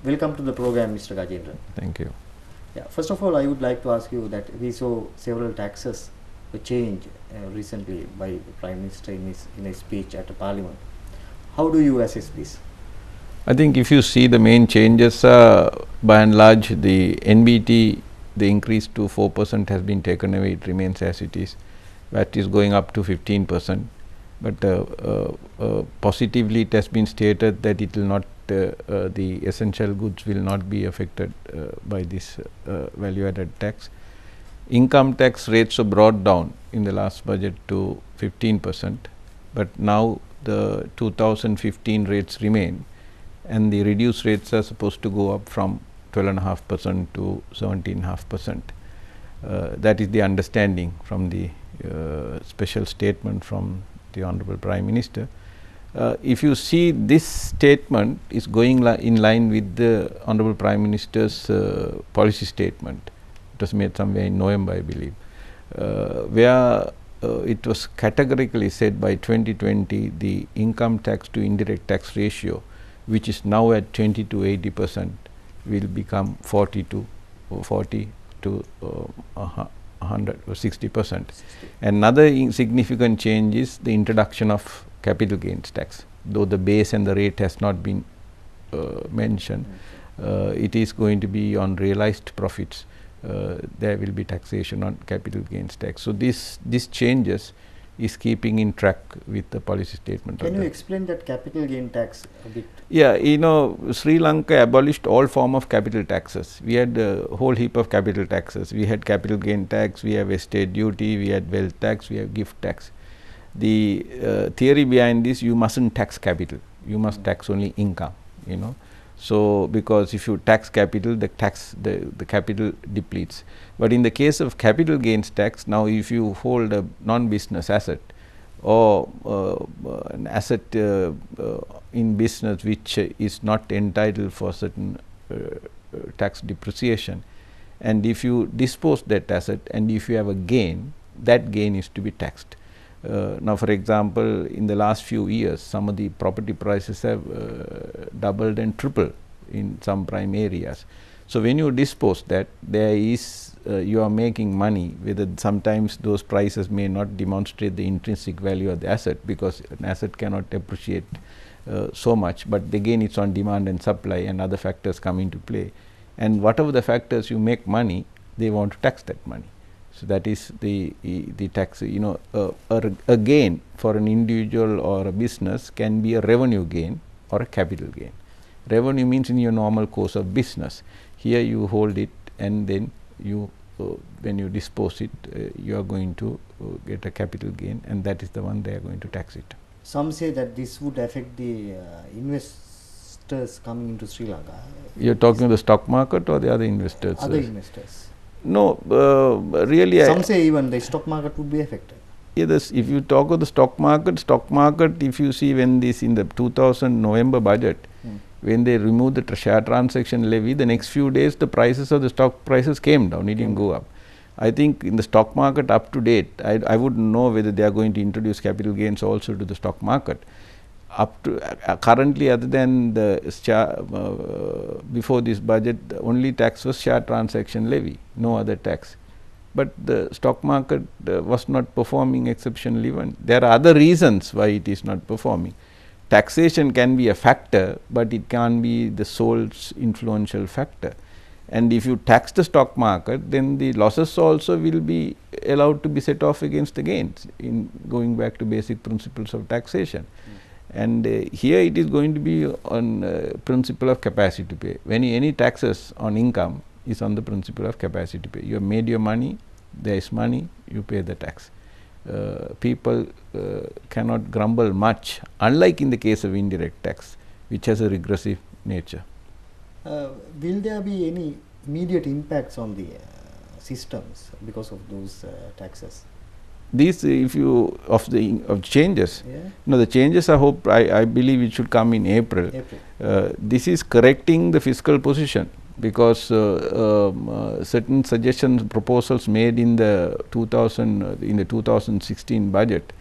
Welcome to the program, Mr. Gajendra. Thank you. Yeah, first of all, I would like to ask you that we saw several taxes change recently by the Prime Minister in a speech at the Parliament. How do you assess this? I think if you see the main changes, by and large, the NBT, the increase to 4% has been taken away. It remains as it is. VAT is going up to 15%. But positively, it has been stated that it will not, the essential goods will not be affected by this value-added tax. Income tax rates were brought down in the last budget to 15%, but now the 2015 rates remain, and the reduced rates are supposed to go up from 12.5% to 17.5%. That is the understanding from the special statement from the Honorable Prime Minister. If you see, this statement is going in line with the Honorable Prime Minister's policy statement. It was made somewhere in November, I believe, where it was categorically said by 2020 the income tax to indirect tax ratio, which is now at 20 to 80%, will become 40 to 100 or 60%. Another significant change is the introduction of capital gains tax. Though the base and the rate has not been mentioned, it is going to be on realized profits. There will be taxation on capital gains tax. So this changes is keeping in track with the policy statement. Can you explain that capital gain tax a bit? Yeah, you know, Sri Lanka abolished all form of capital taxes. We had a whole heap of capital taxes. We had capital gain tax, we have estate duty, we had wealth tax, we have gift tax. The theory behind this, you mustn't tax capital, you must tax only income, you know. So, because if you tax capital, the capital depletes. But in the case of capital gains tax, now if you hold a non-business asset or an asset in business which is not entitled for certain tax depreciation, and if you dispose that asset and if you have a gain, that gain is to be taxed. Now, for example, in the last few years, some of the property prices have doubled and tripled in some prime areas. So, when you dispose that, there is you are making money, whether sometimes those prices may not demonstrate the intrinsic value of the asset, because an asset cannot appreciate so much, but again it's on demand and supply and other factors come into play. And whatever the factors you make money, they want to tax that money. So, that is the tax. You know, a gain for an individual or a business can be a revenue gain or a capital gain. Revenue means in your normal course of business. Here you hold it, and then you when you dispose it, you are going to get a capital gain, and that is the one they are going to tax it. Some say that this would affect the investors coming into Sri Lanka. You are talking of the stock market or the other investors? Other investors. No, really. Some say even the stock market would be affected. Yes, if you talk of the stock market, if you see when this in the 2000 November budget, when they removed the share transaction levy, the next few days the prices of the stock prices came down, it didn't go up. I think in the stock market up to date, I wouldn't know whether they are going to introduce capital gains also to the stock market. Up to currently, other than the before this budget, the only tax was share transaction levy, no other tax. But the stock market was not performing exceptionally well. There are other reasons why it is not performing. Taxation can be a factor, but it can't be the sole influential factor. And if you tax the stock market, then the losses also will be allowed to be set off against the gains, in going back to basic principles of taxation. And here it is going to be on principle of capacity to pay. When any taxes on income is on the principle of capacity to pay. You have made your money, there is money, you pay the tax. People cannot grumble much, unlike in the case of indirect tax, which has a regressive nature. Will there be any immediate impacts on the systems because of those taxes? These, if you of changes, no, the changes I believe it should come in April. This is correcting the fiscal position, because certain suggestions, proposals made in the 2016 budget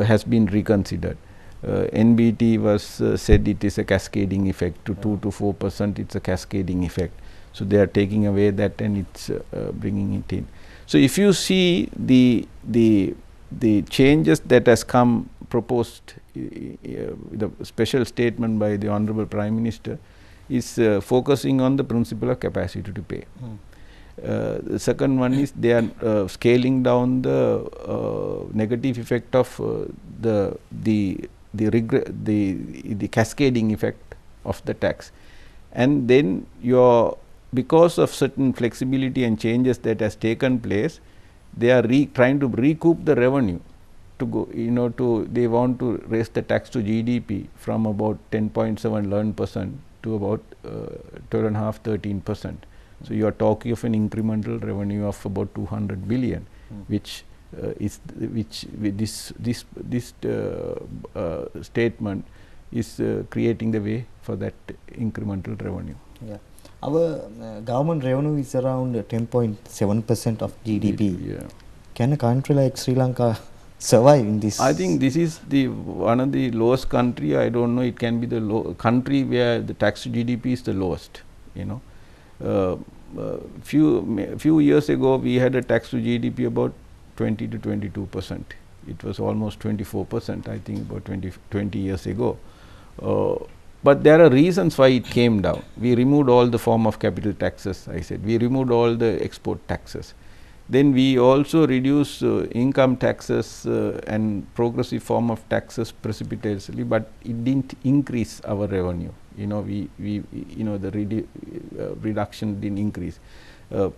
has been reconsidered. NBT was said it is a cascading effect to 2 to 4%. It's a cascading effect. So they are taking away that and it's bringing it in. So if you see the changes that has come proposed, the special statement by the Honorable Prime Minister is focusing on the principle of capacity to pay. The second one is they are scaling down the negative effect of the cascading effect of the tax, and then because of certain flexibility and changes that has taken place, they are trying to recoup the revenue to go, they want to raise the tax to GDP from about 10.7-11% to about 12.5-13%. So you are talking of an incremental revenue of about 200 billion, which with this statement is creating the way for that incremental revenue. Yeah. Our government revenue is around 10.7% of GDP. Yeah. Can a country like Sri Lanka survive in this? I think this is one of the lowest country. I don't know. It can be the country where the tax to GDP is the lowest. Few years ago, we had a tax to GDP about 20 to 22%. It was almost 24%, I think, about 20 years ago. But there are reasons why it came down. We removed all the form of capital taxes, I said. We removed all the export taxes. Then we also reduced income taxes and progressive form of taxes precipitously, but it didn't increase our revenue. The reduction didn't increase.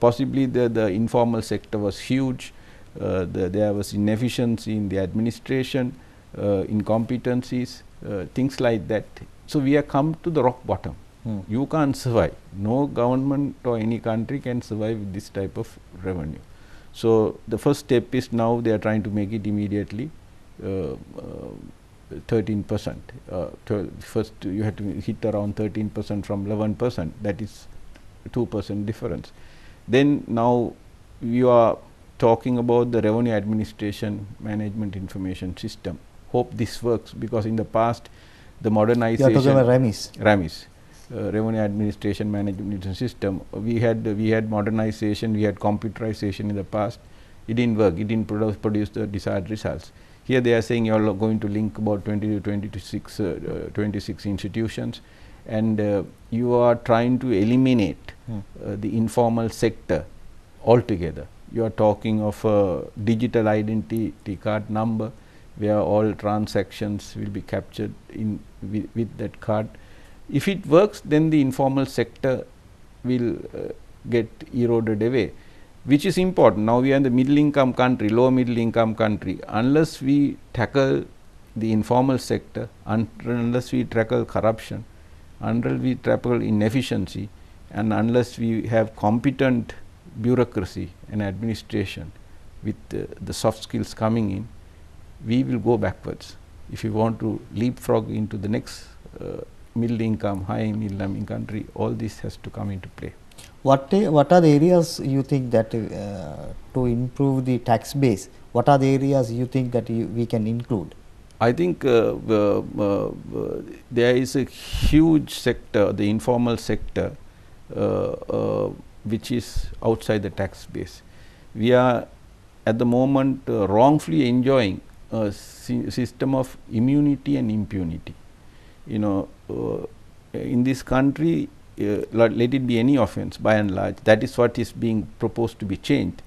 Possibly the informal sector was huge. There was inefficiency in the administration, incompetencies, things like that. So we have come to the rock bottom. You can't survive. No government or any country can survive with this type of revenue. So the first step is now they are trying to make it immediately 13%. First you have to hit around 13% from 11%. That is 2% difference. Then now you are talking about the revenue administration management information system. Hope this works, because in the past the modernization. You are talking about RAMIS. RAMIS, revenue administration management system. We had modernization, we had computerization in the past. It didn't work. It didn't produce the desired results. Here they are saying you are going to link about 26 institutions, and you are trying to eliminate the informal sector altogether. You are talking of a digital identity card number, where all transactions will be captured with that card. If it works, then the informal sector will get eroded away, which is important. Now we are in the middle income country, low middle income country. Unless we tackle the informal sector, unless we tackle corruption, unless we tackle inefficiency, and unless we have competent bureaucracy and administration with the soft skills coming in, we will go backwards. If you want to leapfrog into the next middle income, high middle income country, all this has to come into play. What are the areas you think that to improve the tax base, what are the areas you think that we can include? I think there is a huge sector, the informal sector, which is outside the tax base. We are at the moment wrongfully enjoying a system of immunity and impunity. In this country, let it be any offence, by and large, that is what is being proposed to be changed.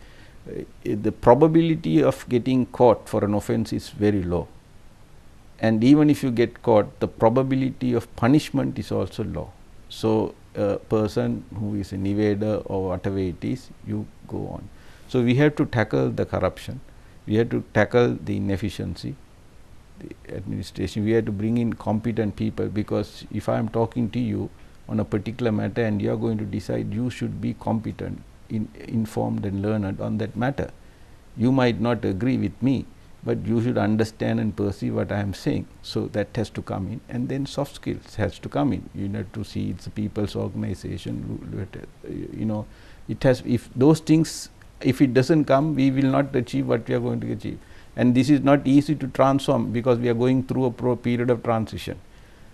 The probability of getting caught for an offence is very low, and even if you get caught, the probability of punishment is also low. So a person who is an evader or whatever it is, you go on. So we have to tackle the corruption, we have to tackle the inefficiency, the administration, we have to bring in competent people, because if I am talking to you on a particular matter and you are going to decide, you should be competent, informed and learned on that matter. You might not agree with me, but you should understand and perceive what I am saying. So that has to come in, and then soft skills has to come in. You have to see it's a people's organization. It has. If those things, if it doesn't come, we will not achieve what we are going to achieve. And this is not easy to transform, because we are going through a period of transition,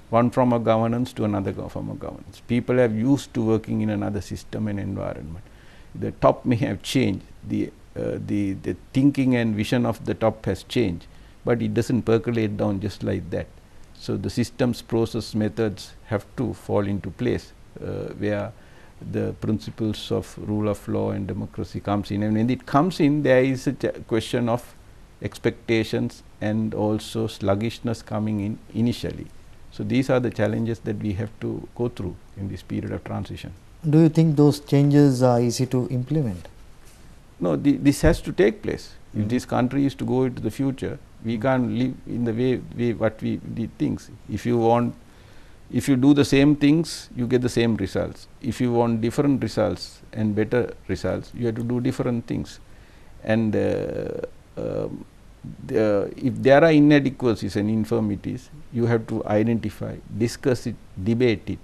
one from a governance to another form of governance. People are used to working in another system and environment. The top may have changed, the thinking and vision of the top has changed, but it doesn't percolate down just like that. So the systems, process, methods have to fall into place where the principles of rule of law and democracy comes in. And when it comes in, there is a question of expectations and also sluggishness coming in initially. So these are the challenges that we have to go through in this period of transition. Do you think those changes are easy to implement? No, this has to take place. If this country is to go into the future, we can't live in the way what we did things. If you do the same things, you get the same results. If you want different results and better results, you have to do different things. And if there are inadequacies and infirmities, you have to identify, discuss it, debate it,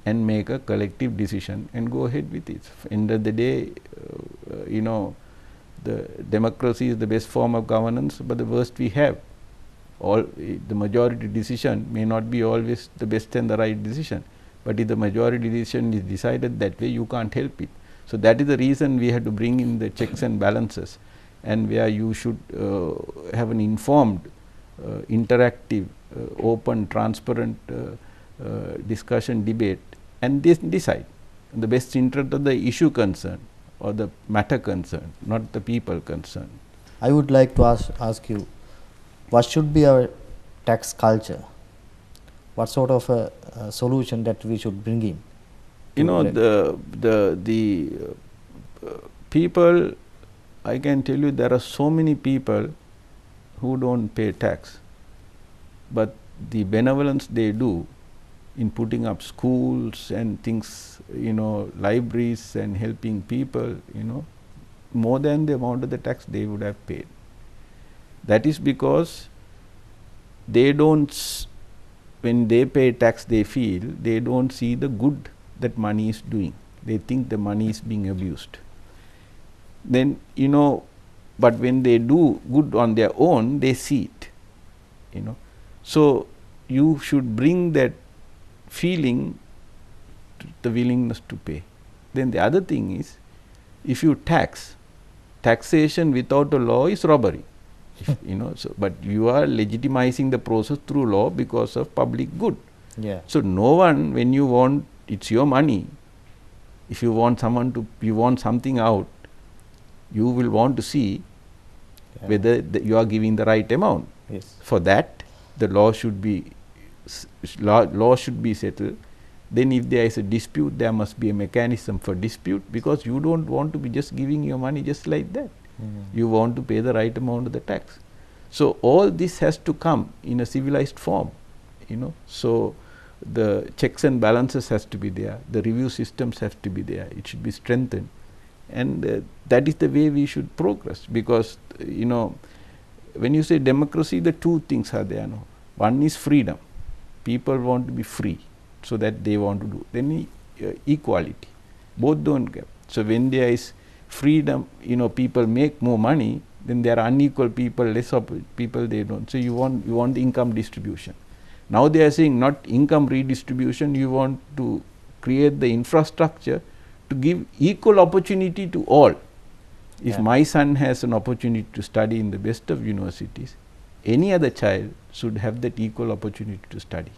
and make a collective decision and go ahead with it. End of the day, the democracy is the best form of governance, but the worst we have. The majority decision may not be always the best and the right decision, but if the majority decision is decided that way, you can't help it. So that is the reason we have to bring in the checks and balances, and where you should have an informed, interactive, open, transparent discussion, debate, and decide in the best interest of the issue concerned or the matter concerned, not the people concerned. I would like to ask you, what should be our tax culture? What sort of a solution that we should bring in? The people, I can tell you, there are so many people who don't pay tax, but the benevolence they do in putting up schools and things, libraries and helping people, more than the amount of the tax they would have paid. That is because they don't, when they pay tax, they feel they don't see the good that money is doing. They think the money is being abused. Then, but when they do good on their own, they see it, So you should bring that feeling to the willingness to pay. Then the other thing is, if you taxation without a law is robbery. But you are legitimizing the process through law because of public good. Yeah. So no one, when you want, it's your money. If you want you want something out, you will want to see whether you are giving the right amount. Yes. For that, the law should be settled. Then if there is a dispute, there must be a mechanism for dispute, because you don't want to be just giving your money just like that. You want to pay the right amount of the tax. So all this has to come in a civilized form, So the checks and balances has to be there. The review systems have to be there. It should be strengthened, and that is the way we should progress. Because when you say democracy, the two things are there. One is freedom. People want to be free, so that they want to do. Then equality. Both don't get. So when there is freedom, people make more money, then there are unequal people, less people they don't. So you want the income distribution. Now they are saying not income redistribution, you want to create the infrastructure to give equal opportunity to all. If my son has an opportunity to study in the best of universities, any other child should have that equal opportunity to study.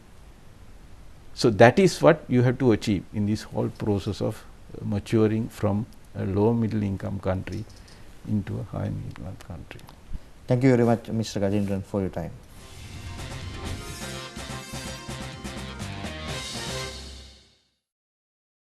So that is what you have to achieve in this whole process of maturing from a low middle income country into a high middle income country. Thank you very much, Mr. Gajendran, for your time.